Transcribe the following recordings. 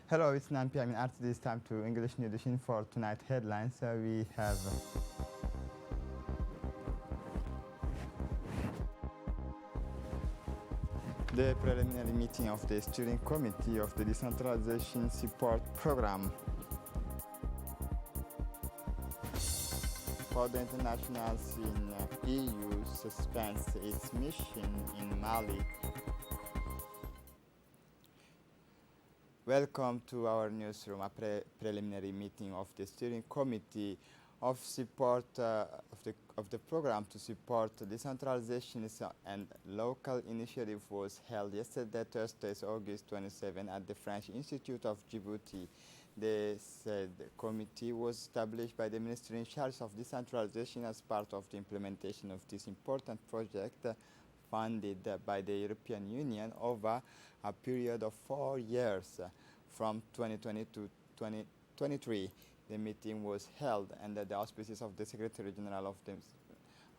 Hello, it's 9 p.m. in RTD. It's time to English New Edition for tonight headlines. We have the preliminary meeting of the steering committee of the decentralization support program. For the internationals in EU suspends its mission in Mali. Welcome to our newsroom, a preliminary meeting of the steering committee of support of the program to support decentralization and local initiative was held yesterday, Thursday, August 27, at the French Institute of Djibouti. The said committee was established by the ministry in charge of decentralization as part of the implementation of this important project funded by the European Union over a period of 4 years from 2020 to 2023. The meeting was held under the auspices of the Secretary General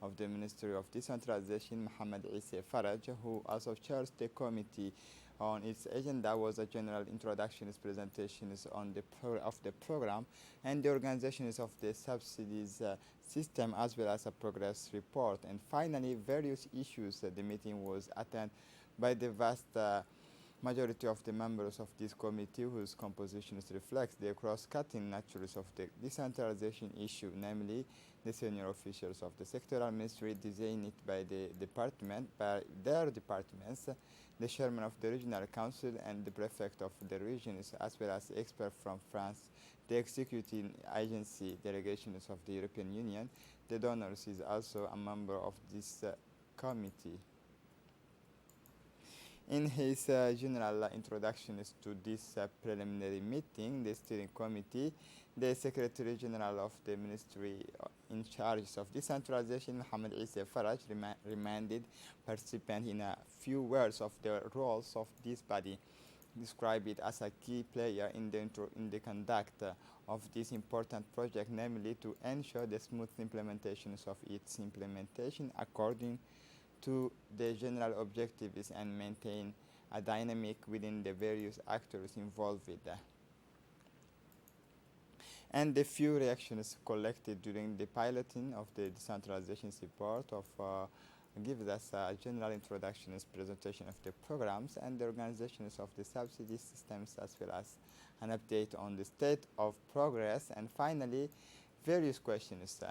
of the Ministry of Decentralization, Mohamed Issa Faraj, who also chairs the committee. On its agenda was a general introduction, presentations on of the program and the organizations of the subsidies system, as well as a progress report. And finally, various issues. The meeting was attended by the vast majority of the members of this committee, whose composition reflects the cross-cutting natures of the decentralization issue, namely the senior officials of the sectoral ministry designated by their departments, the chairman of the regional council and the prefect of the regions, as well as experts from France, the executive agency delegations of the European Union. The donors is also a member of this committee. In his general introductions to this preliminary meeting, the steering committee, the Secretary General of the Ministry in charge of decentralization, Mohamed Issa Faraj, reminded participants in a few words of the roles of this body, describe it as a key player in the conduct of this important project, namely to ensure the smooth implementations of its implementation according to the general objectives and maintain a dynamic within the various actors involved with that. And the few reactions collected during the piloting of the decentralization support gives us a general introduction and presentation of the programs and the organizations of the subsidy systems, as well as an update on the state of progress, and finally various questions.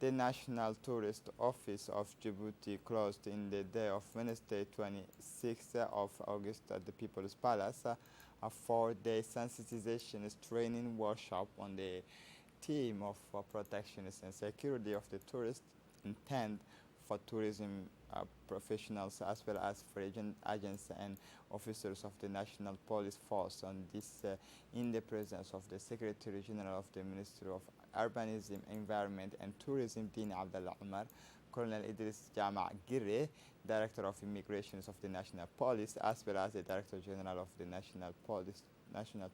The National Tourist Office of Djibouti closed in the day of Wednesday, 26th of August at the People's Palace, a 4-day sensitization training workshop on the theme of protection and security of the tourists, intended for tourism professionals as well as for agents and officers of the National Police Force. On this, in the presence of the Secretary General of the Ministry of Urbanism, Environment and Tourism, Din Abdullah Umar, Colonel Idris Jama Girre, Director of Immigrations of the National Police, as well as the Director General of the National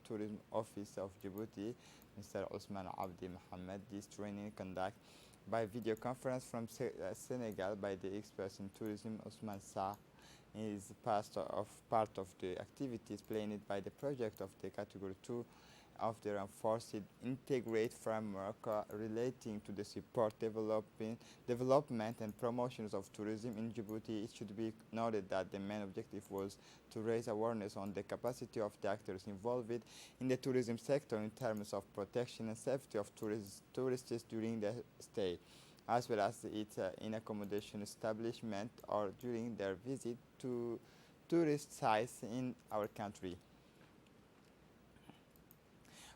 Tourism Office of Djibouti, Mr. Osman Abdi Mohammed. This training conducted by video conference from Senegal by the experts in tourism. Osman Sa is part of the activities planned by the project of the Category 2 of the Reinforced Integrate Framework relating to the support, development and promotions of tourism in Djibouti. It should be noted that the main objective was to raise awareness on the capacity of the actors involved in the tourism sector in terms of protection and safety of tourists during their stay, as well as its in accommodation establishment or during their visit to tourist sites in our country.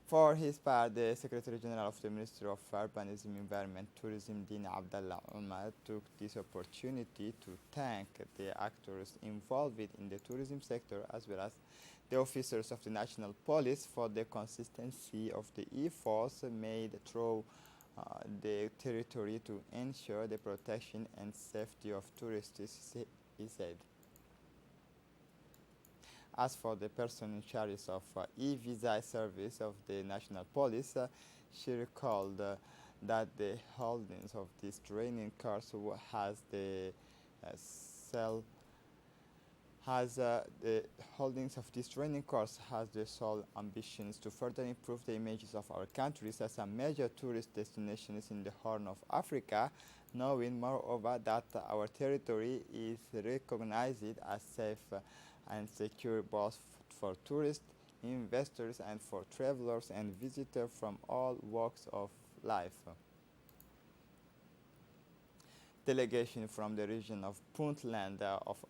For his part, the Secretary General of the Ministry of Urbanism, Environment, Tourism, Din Abdullah Umar, took this opportunity to thank the actors involved in the tourism sector, as well as the officers of the National Police, for the consistency of the efforts made through the territory to ensure the protection and safety of tourists, he said. As for the person in charge of e-visa service of the National Police, she recalled that the holdings of this training course has the has the holdings of this training course has the sole ambitions to further improve the images of our countries as a major tourist destinations in the Horn of Africa, knowing moreover that our territory is recognized as safe and secure both for tourists, investors, and for travelers and visitors from all walks of life. Delegation from the region of Puntland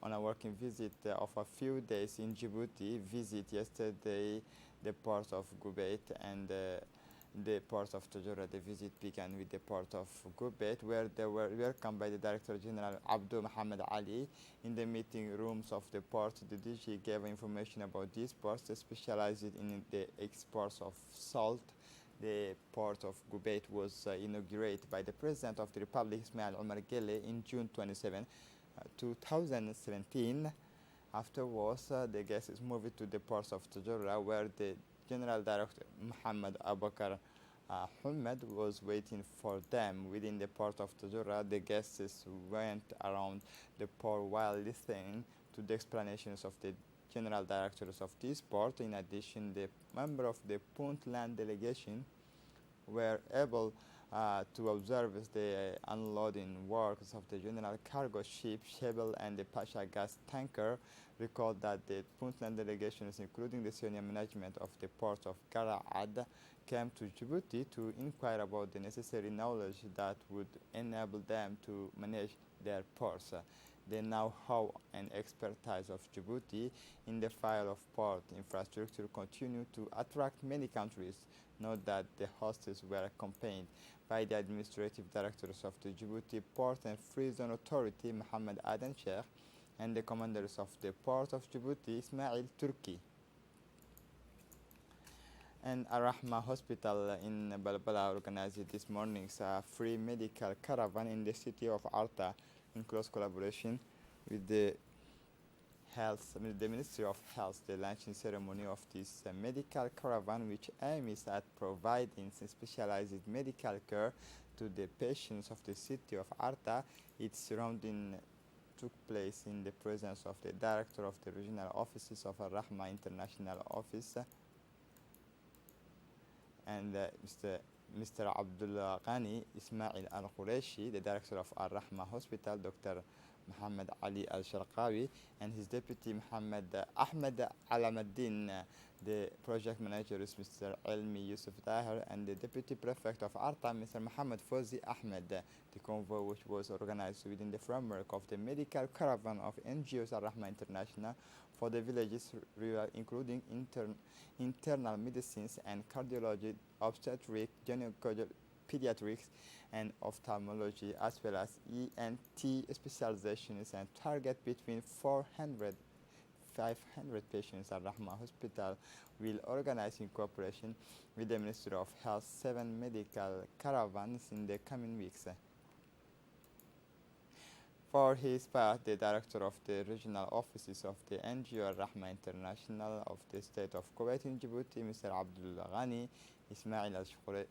on a working visit of a few days in Djibouti visit yesterday the port of Gubeit and the port of Tajura. The visit began with the port of Gubeit, where they were welcomed by the Director General Abdul Muhammad Ali. In the meeting rooms of the port, the DG gave information about these ports specialized in the exports of salt. The port of Gubeit was inaugurated by the President of the Republic, Ismail Omar Guelleh, in June 27, 2017. Afterwards, the guests moved to the port of Tajura, where the General Director Muhammad Abubakar Ahmed was waiting for them. Within the port of Tajura, the guests went around the port while listening to the explanations of the general directors of this port. In addition, the members of the Puntland delegation were able to observe the unloading works of the general cargo ship Shebel and the Pasha gas tanker. Recall that the Puntland delegations, including the senior management of the port of Gara'ad, came to Djibouti to inquire about the necessary knowledge that would enable them to manage their ports. The know-how and expertise of Djibouti in the field of port infrastructure continue to attract many countries. Note that the hosts were accompanied by the administrative directors of the Djibouti Port and Free Zone Authority, Mohammed Aden Sheikh, and the commanders of the port of Djibouti, Ismail Turki. And Ar-Rahma Hospital in Balbala organized this morning's free medical caravan in the city of Arta in close collaboration with the Ministry of Health. The launching ceremony of this medical caravan, which aims at providing specialized medical care to the patients of the city of Arta, its surrounding took place in the presence of the director of the regional offices of Ar-Rahma International Office and Mr. Abdullah Ghani Ismail Al-Qureshi, the director of Ar-Rahma Hospital, Dr. Muhammad Ali Al-Sharqawi, and his deputy Muhammad Ahmed Alamuddin. The project manager is Mr. Elmi Yusuf Tahir, and the deputy prefect of Arta, Mr. Muhammad Fawzi Ahmed. The convoy, which was organized within the framework of the medical caravan of NGOs Ar-Rahma International for the villages, including internal medicines and cardiology, obstetric, gynecology, pediatrics, and ophthalmology, as well as ENT specializations, and target between 400 500 patients. Ar-Rahma Hospital will organize in cooperation with the Ministry of Health 7 medical caravans in the coming weeks. For his part, the director of the regional offices of the NGO Ar-Rahma International of the state of Kuwait in Djibouti, Mr. Abdullah Ghani Ismail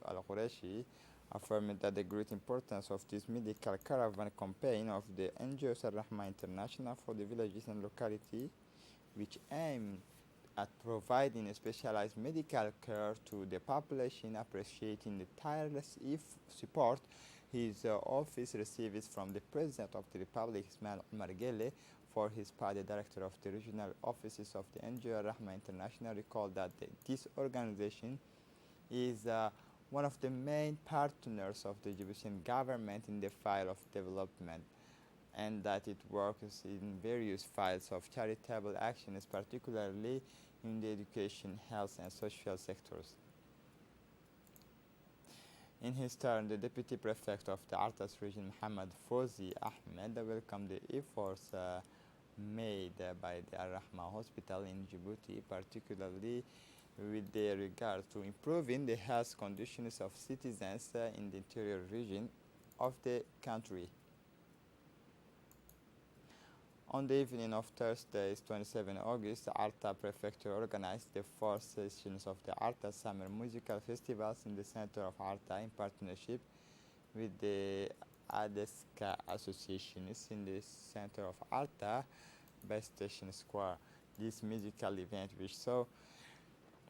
Al-Qureshi, affirmed that the great importance of this medical caravan campaign of the NGO Ar-Rahma International for the villages and locality, which aim at providing specialized medical care to the population, appreciating the tireless support his office receives from the President of the Republic, Ismail Omar Guelleh. For his part, the director of the regional offices of the NGO Ar-Rahma International recalled that this organization is one of the main partners of the Djiboutian government in the field of development, and that it works in various fields of charitable actions, particularly in the education, health, and social sectors. In his turn, the deputy prefect of the Artas region, Muhammad Fawzi Ahmed, welcomed the efforts made by the Ar-Rahma Hospital in Djibouti, particularly with regard to improving the health conditions of citizens in the interior region of the country. On the evening of Thursday, 27 August, Arta Prefecture organized the fourth sessions of the Arta Summer Musical Festivals in the center of Arta in partnership with the ADESCA associations in the center of Arta. by Station Square. This musical event, which saw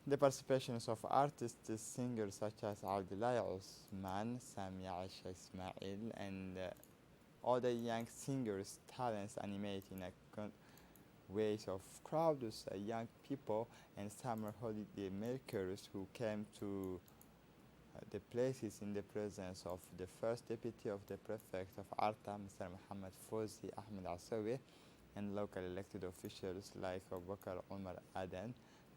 the participations of artists, singers such as Abdullah Osman, Sami Aisha Ismail, and other young singers, talents animating ways of crowds, young people, and summer holiday makers who came to the places in the presence of the first deputy of the prefect of Arta, Mr. Muhammad Fawzi Ahmed Asawi, and local elected officials like Abubakar Omar Aden.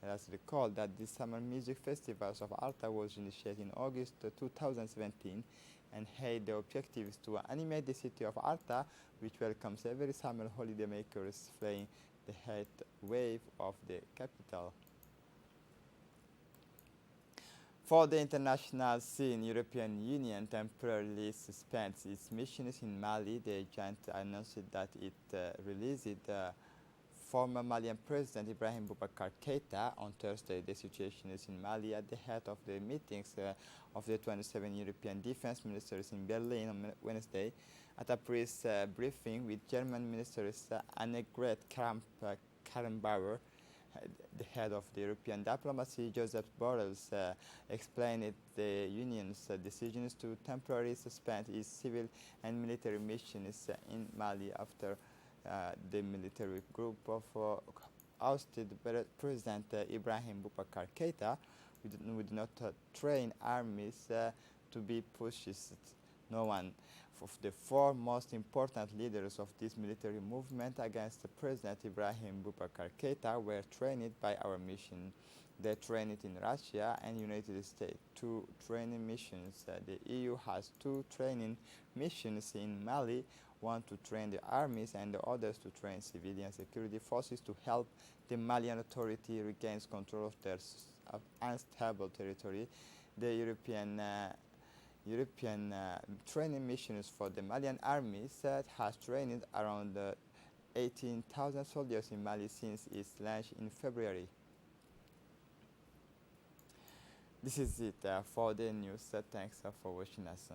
Let's recall that the Summer Music Festivals of Arta was initiated in August 2017 and had the objectives to animate the city of Arta, which welcomes every summer holiday makers flying the heat wave of the capital. For the international scene, European Union temporarily suspends its missions in Mali. The agent announced that it released former Malian President Ibrahim Boubacar Keïta on Thursday. The situation is in Mali at the head of the meetings of the 27 European defense ministers in Berlin on Wednesday. At a press briefing with German ministers Annegret Kramp-Karrenbauer, the head of the European diplomacy, Joseph Borrell, explained the Union's decisions to temporarily suspend its civil and military missions in Mali after the military group of ousted President Ibrahim Boubacar Keïta would not train armies to be pushed. No one of the four most important leaders of this military movement against President Ibrahim Boubacar Keïta were trained by our mission. They trained in Russia and United States. 2 training missions. The EU has 2 training missions in Mali, one to train the armies and the others to train civilian security forces to help the Malian authority regain control of their unstable territory. The European training missions for the Malian army has trained around 18,000 soldiers in Mali since its launch in February. This is it for the news. Thanks for watching us.